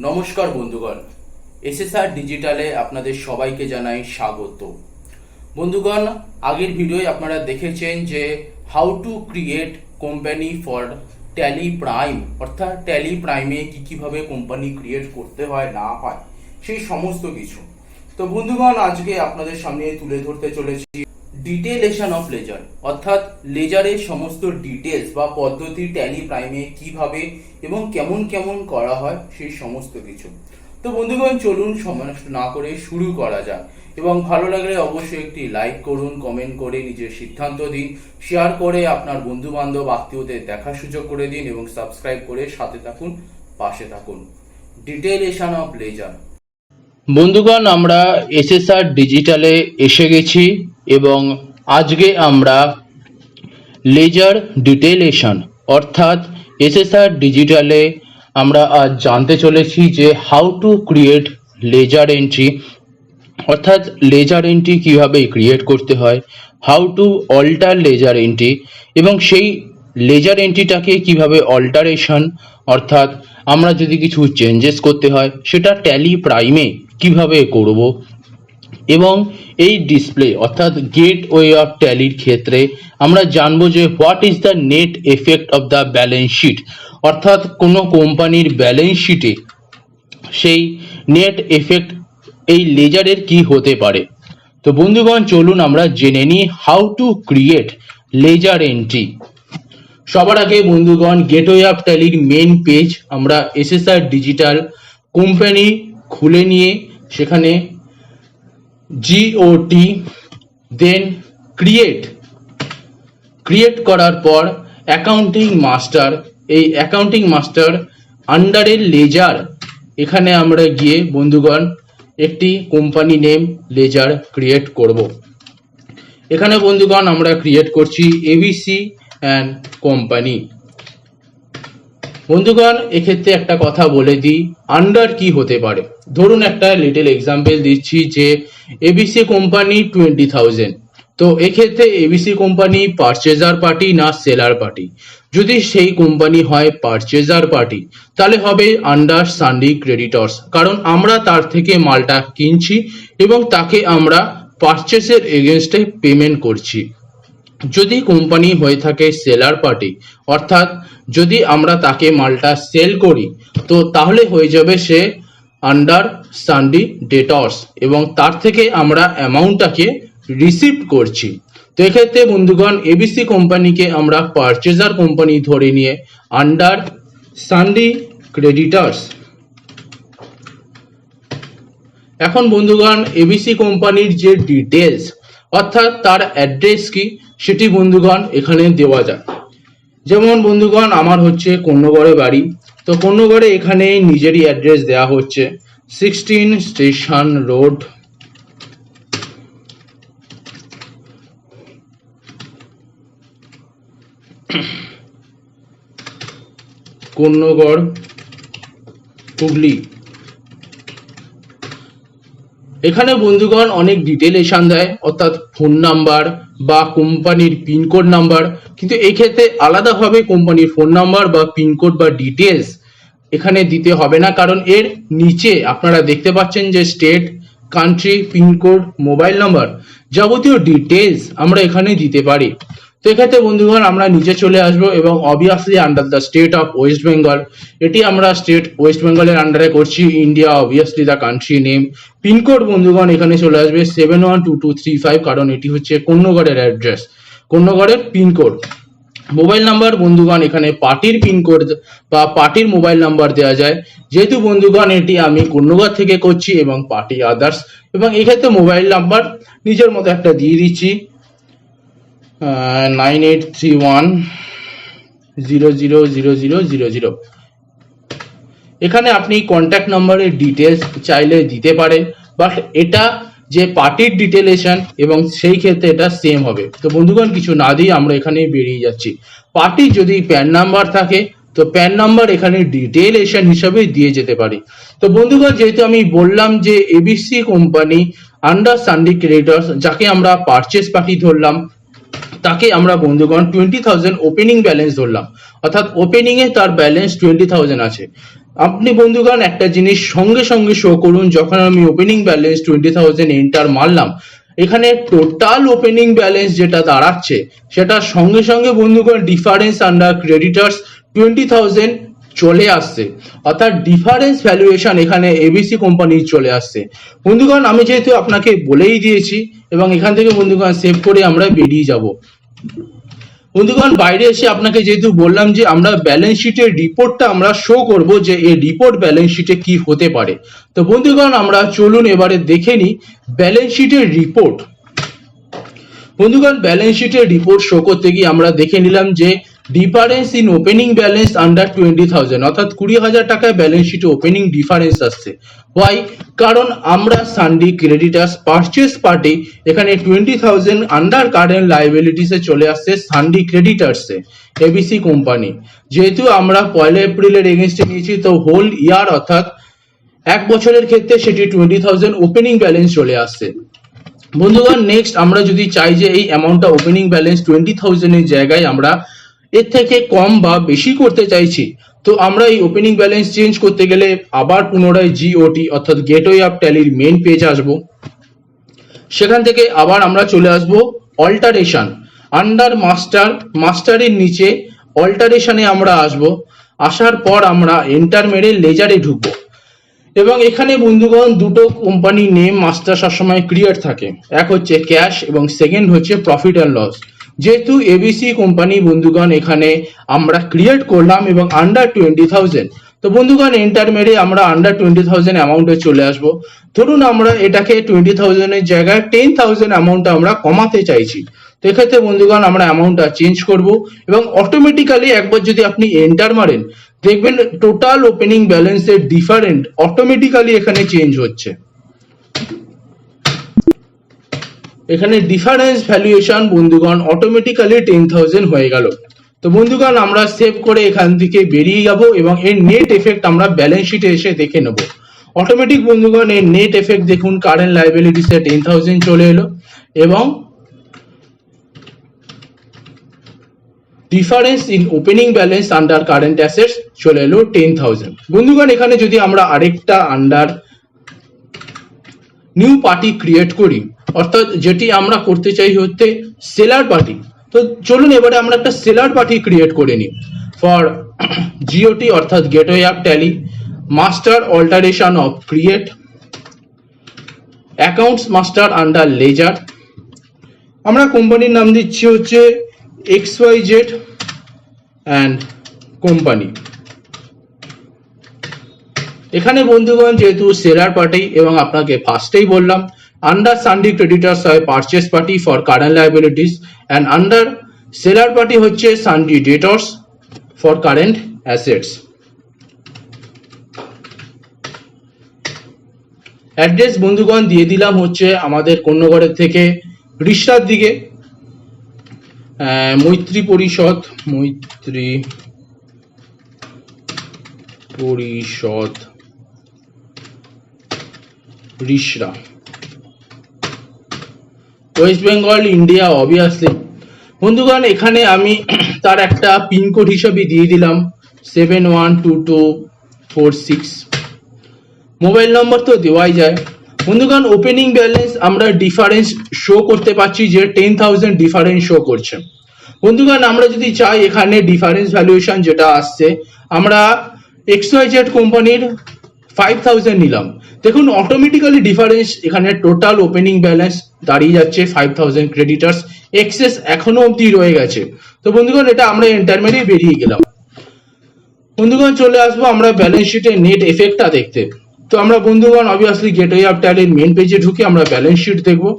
নমস্কার বন্ধুগণ, এসএসআর ডিজিটালে আপনাদের সবাইকে জানাই স্বাগত। বন্ধুগণ, আগের ভিডিওয় আপনারা দেখেছেন যে how to create company for tally prime, অর্থাৎ ট্যালি প্রাইমে কিভাবে কোম্পানি ক্রিয়েট করতে হয় না হয় সেই সমস্ত কিছু। তো বন্ধুগণ, আজকে আপনাদের সামনে তুলে ধরতে চলেছি ডিটেলেশন অফ লেজার, অর্থাৎ লেজারের সমস্ত ডিটেলস বা পদ্ধতি ট্যালি প্রাইমে কিভাবে এবং কেমন কেমন করা হয় সেই সমস্ত কিছু। তো বন্ধুগণ, চলুন সময় নষ্ট না করে শুরু করা যাক, এবং ভালো লাগলে অবশ্যই একটি লাইক করুন, কমেন্ট করে নিজের সিদ্ধান্ত দিন, শেয়ার করে আপনার বন্ধু বান্ধব আত্মীয়দের দেখার সুযোগ করে দিন এবং সাবস্ক্রাইব করে সাথে থাকুন, পাশে থাকুন। ডিটেলেশন অফ লেজার। বন্ধুগণ, আমরা এসএসআর ডিজিটালে এসে গেছি এবং আজকে আমরা লেজার ডিটেলেশন অর্থাৎ এসএসআর ডিজিটালে আমরা আজ জানতে চলেছি যে how to create ledger entry, অর্থাৎ লেজার এন্ট্রি কিভাবে ক্রিয়েট করতে হয়, how to alter ledger entry, এবং সেই লেজার এন্ট্রিটাকে কিভাবে অল্টারেশন অর্থাৎ আমরা যদি কিছু চেঞ্জেস করতে হয় সেটা ট্যালি প্রাইমে কিভাবে করব, এবং এই ডিসপ্লে অর্থাৎ গেটওয়ে অফ ট্যালির ক্ষেত্রে আমরা জানবো যে what is the net effect of the balance sheet, অর্থাৎ কোনো কোম্পানির ব্যালেন্স শিটে সেই নেট এফেক্ট এই লেজারের কি হতে পারে। তো বন্ধুগণ, চলুন আমরা জেনে নিই how to create ledger entry. সবার আগে বন্ধুগণ, গেটওয়ে অফ ট্যালির মেন পেজ আমরা এসএসআর ডিজিটাল কোম্পানি খুলে নিয়ে সেখানে জিওটি দেন ক্রিয়েট করার পর অ্যাকাউন্টিং মাস্টার, এই অ্যাকাউন্টিং মাস্টার আন্ডারের লেজার, এখানে আমরা গিয়ে বন্ধুগণ একটি কোম্পানি নেম লেজার ক্রিয়েট করব। এখানে বন্ধুগণ আমরা ক্রিয়েট করছি এবিসি অ্যান্ড কোম্পানি। বন্ধুগণ, এক্ষেত্রে একটা কথা বলে দিই, আন্ডার কি হতে পারে। ধরুন একটা লিটল এক্সাম্পল দিচ্ছি যে এবিসি কোম্পানি 20,000, তো এক্ষেত্রে এবিসি কোম্পানি পারচেজার পার্টি না সেলার পার্টি। যদি সেই কোম্পানি হয় পারচেজার পার্টি তাহলে হবে আন্ডার সান্ডি ক্রেডিটর্স, কারণ আমরা তার থেকে মালটা কিনছি এবং তাকে আমরা পারচেসের এগেনস্টে পেমেন্ট করছি। যদি কোম্পানি হয়ে থাকে সেলার পার্টি, অর্থাৎ যদি আমরা তাকে মালটা সেল করি, তো তাহলে হয়ে যাবে সে আন্ডার সান্ডি ডেটর্স এবং তার থেকে আমরা অ্যামাউন্টটাকে রিসিভ করছি। তো এক্ষেত্রে বন্ধুগণ এবিসি কোম্পানিকে আমরা পারচেজার কোম্পানি ধরে নিয়ে আন্ডার সান্ডি ক্রেডিটর্স। এখন বন্ধুগণ এবিসি কোম্পানির যে ডিটেলস অর্থাৎ তার অ্যাড্রেস কি সেটি বন্ধুগণ এখানে দেওয়া যায়। যেমন বন্ধুগণ আমার হচ্ছে কন্যগড়ে বাড়ি, তো কন্যগড়ে এখানে নিজেরই অ্যাড্রেস দেওয়া হচ্ছে 16 স্টেশন রোড, কন্যগড়, হুগলি। এখানে বন্ধুগণ অনেক ডিটেলেশন দেয়, অর্থাৎ ফোন নাম্বার বা কোম্পানির পিনকোড নাম্বার, কিন্তু এই ক্ষেত্রে আলাদাভাবে কোম্পানির ফোন নাম্বার বা পিনকোড বা ডিটেলস এখানে দিতে হবে না, কারণ এর নিচে আপনারা দেখতে পাচ্ছেন যে state, country, pincode, mobile number যাবতীয় ডিটেলস আমরা এখানে দিতে পারি। তো এক্ষেত্রে বন্ধুগণ আমরা নিচে চলে আসবো এবং obviously under the state of West Bengal, এটি আমরা স্টেট ওয়েস্ট বেঙ্গলের আন্ডারে করছি। India obviously the country name. Pincode বন্ধুগণ এখানে চলে আসবে 712235, কারণ এটি হচ্ছে কন্যগড়ের অ্যাড্রেস, কন্যগড়ের পিনকোড। মোবাইল নাম্বার বন্ধুগণ এখানে পার্টির পিনকোড বা পার্টির মোবাইল নাম্বার দেওয়া যায়, যেহেতু বন্ধুগণ এটি আমি কন্যগড় থেকে করছি এবং পার্টি আদার্স, এবং এক্ষেত্রে মোবাইল নাম্বার নিজের মতো একটা দিয়ে দিচ্ছি 9831000000। এখানে আপনি কন্ট্যাক্ট নাম্বারের ডিটেলস চাইলে দিতে পারেন, বাট এটা যে পার্টির ডিটেলেশন এবং সেই ক্ষেত্রে এটা সেম হবে। তো বন্ধুগণ কিছু না দিয়ে আমরা এখানে বেরিয়ে যাচ্ছি। পার্টির যদি প্যান নাম্বার থাকে তো প্যান নাম্বার এখানে ডিটেলেশন হিসাবে দিয়ে যেতে পারি। তো বন্ধুগণ যেহেতু আমি বললাম যে এবিসি কোম্পানি আন্ডার সান্ডি ক্রেডিটর্স, যাকে আমরা পারচেস পার্টি ধরলাম, তাকে আমরা বন্ধুগণ 20,000 ওপেনিং ব্যালেন্স ধরলাম, অর্থাৎ ওপেনিং এ তার ব্যালেন্স 20,000 আছে। আপনি বন্ধুগণ একটা জিনিস সঙ্গে সঙ্গে শো করুন, যখন আমি ওপেনিং ব্যালেন্স 20,000 এন্টার মারলাম, এখানে টোটাল ওপেনিং ব্যালেন্স যেটা দাঁড়াচ্ছে সেটা সঙ্গে সঙ্গে বন্ধুগণ ডিফারেন্স আন্ডার ক্রেডিটার্স 20,000 চলে আসছে, অর্থাৎ ডিফারেন্স ভ্যালুয়েশন এখানে এবিসি কোম্পানির চলে আসছে। বন্ধুগণ আমি যেহেতু আপনাকে বলেই দিয়েছি, এবং এখান থেকে বন্ধুগণ সেভ করে আমরা বেরিয়ে যাব। বন্ধুগণ বাইরে এসে আপনাকে যেহেতু বললাম যে আমরা ব্যালেন্স শিটের রিপোর্টটা আমরা শো করব, যে এই রিপোর্ট ব্যালেন্স শিটে কি হতে পারে। তো বন্ধুগণ আমরা চলুন এবারে দেখে নিই ব্যালেন্স শিটের রিপোর্ট। বন্ধুগণ ব্যালেন্স শিটের রিপোর্ট শো করতে গিয়ে আমরা দেখে নিলাম যে difference in opening balance under 20,000, অর্থাৎ 20,000 টাকায় ব্যালেন্স শিটে ওপেনিং ডিফারেন্স আসছে। ওয়াই? কারণ আমরা সানডি ক্রেডিটার্স পারচেস পার্টি এখানে 20,000 আন্ডার কারেন্ট লাইবিলিটিসে চলে আসছে সানডি ক্রেডিটার্সে এবিসি কোম্পানি। যেহেতু আমরা 1 এপ্রিলের এগেনস্টে নিয়েছি, তো হোল ইয়ার অর্থাৎ এক বছরের ক্ষেত্রে সেটি 20,000 ওপেনিং ব্যালেন্স চলে আসছে। বন্ধুগণ নেক্সট আমরা যদি চাই যে এই অ্যামাউন্টটা ওপেনিং ব্যালেন্স 20,000 এর জায়গায় আমরা এর থেকে কম বা বেশি করতে চাইছি, তো আমরা এই ওপেনিং ব্যালেন্স চেঞ্জ করতে গেলে আবার পুনরায় জিওটি অর্থাৎ গেটওয়ে অফ ট্যালির মেন পেজ আসবো। সেখান থেকে আবার আমরা চলে আসব অল্টারেশন আন্ডার মাস্টারের নিচে অল্টারেশনে আমরা আসব। আসার পর আমরা এন্টার মেরে লেজারে ঢুকবো, এবং এখানে বন্ধুগণ দুটো কোম্পানির নেম মাস্টার সবসময় ক্রিয়েট থাকে, এক হচ্ছে ক্যাশ এবং সেকেন্ড হচ্ছে প্রফিট অ্যান্ড লস। যেহেতু এবিসি কোম্পানি বন্ধুগণ এখানে আমরা ক্রিয়েট করলাম এবং আন্ডার 20,000, তো বন্ধুগণ এন্টার মেরে আমরা আন্ডার 20,000 অ্যামাউন্টে চলে আসবো। ধরুন আমরা এটাকে 20,000 এর জায়গায় 10,000 অ্যামাউন্ট আমরা কমাতে চাইছি, তো এক্ষেত্রে বন্ধুগণ আমরা অ্যামাউন্টটা চেঞ্জ করব, এবং অটোমেটিক্যালি একবার যদি আপনি এন্টার মারেন দেখবেন টোটাল ওপেনিং ব্যালেন্সের ডিফারেন্ট অটোমেটিক্যালি এখানে চেঞ্জ হচ্ছে। এখানে ডিফারেন্স ভ্যালুয়েশন বন্ধুগণ অটোমেটিক্যালি 10,000 হয়ে গেল। তো বন্ধুগণ আমরা সেভ করে এখান থেকে বেরিয়ে যাব, এবং এর নেট এফেক্ট আমরা ব্যালেন্স শিটে এসে দেখে নেব। অটোমেটিক বন্ধুগণ এর নেট এফেক্ট দেখুন, কারেন্ট লাইবিলিটিসে 10,000 চলে এলো, এবং difference in opening balance under current assets চলে এলো 10,000। বন্ধুগণ এখানে যদি আমরা আরেকটা আন্ডার নিউ পার্টি ক্রিয়েট করি, অর্থাৎ যেটি আমরা করতে চাই হচ্ছে সেলার পার্টি, তো চলুন এবারে আমরা একটা সেলার পার্টি ক্রিয়েট করে নিই। ফর জিওটি অর্থাৎ gateway of Tally master alteration of create accounts master under ledger, আমরা কোম্পানির নাম দিচ্ছি হচ্ছে XYZ অ্যান্ড কোম্পানি। এখানে বন্ধুগণ যেহেতু সেলার পার্টি এবং আপনাকে ফার্স্টেই বললাম আন্ডার সানডি ক্রেডিটার্স হয় purchase party for current liabilities, and under seller party হচ্ছে sundry debtors for current assets. Address বন্ধুগণ দিয়ে দিলাম হচ্ছে আমাদের কন্যগড়ের থেকে রিষ্টার দিকে, মৈত্রী পরিষদ Rishra, West Bengal India obviously. বন্ধুগণ এখানে আমি তার একটা পিনকোড হিসাবে দিয়ে দিলাম 712246। মোবাইল নম্বর তো দেওয়াই যায়। বন্ধুগণ ওপেনিং ব্যালেন্স আমরা ডিফারেন্স শো করতে পারছি যে 10,000 ডিফারেন্স শো করছে। বন্ধুগণ আমরা যদি চাই এখানে ডিফারেন্স ভ্যালুয়েশন যেটা আসছে, আমরা XYZ কোম্পানির 5,000 নিলাম, দেখুন অটোমেটিক্যালি ডিফারেন্স এখানে টোটাল ওপেনিং ব্যালেন্স দাঁড়িয়ে যাচ্ছে 5,000 ক্রেডিটার্স, এক্সেস এখনো অবধি রয়ে গেছে। তো বন্ধুগণ এটা আমরা এন্টার মেরে বেরিয়ে গেলাম। বন্ধুগণ চলে আসবো আমরা ব্যালেন্স শিটে নেট এফেক্টটা দেখতে। তো আমরা বন্ধুগণ অবভিয়াসলি গেটওয়ে অফ ট্যালির মেন পেজে ঢুকে আমরা ব্যালেন্স শিট দেখবো,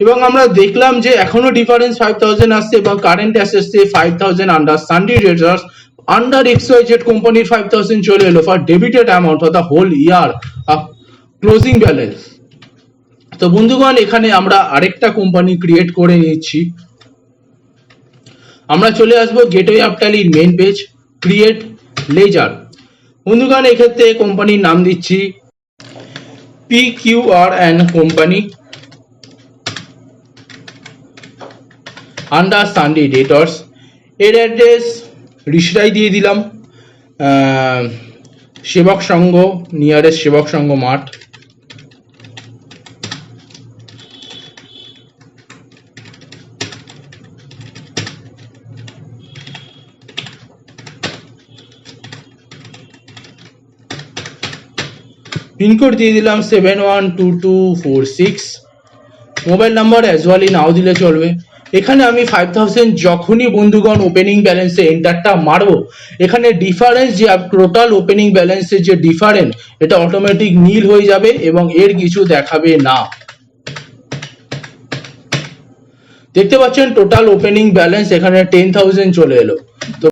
এবং আমরা দেখলাম যে এখনো ডিফারেন্স 5,000 আসছে, এবং কারেন্ট অ্যাসেটসে 5,000 under sundry debtors under XYZ কোম্পানির 5,000 চলে এলো for debited amount of the whole year closing balance. তো বন্ধুগণ এখানে আমরা আরেকটা কোম্পানি ক্রিয়েট করে নিচ্ছি। আমরা চলে আসবো গেটওয়ে অফ ট্যালির মেন পেজ, ক্রিয়েট লেজার। বন্ধুগণ এক্ষেত্রে কোম্পানির নাম দিচ্ছি PQR and company under sundry debtors. এর অ্যাড্রেস রিষড়াই দিয়ে দিলাম, সেবক সংঘ, নিয়ারেস্ট সেবক সংঘ মাঠ। পিনকোড দিয়ে দিলাম 712246। Mobile number as well now দিলে চলবে। এখানে আমি 5000 যখনই বন্ধুগণ ওপেনিং ব্যালেন্সে এন্টারটা মারবো, এখানে ডিফারেন্স যে টোটাল ওপেনিং ব্যালেন্সের যে ডিফারেন্স, এটা অটোমেটিক নীল হয়ে যাবে এবং এর কিছু দেখাবে না। দেখতে পাচ্ছেন টোটাল ওপেনিং ব্যালেন্স এখানে 10000 চলে এলো। তো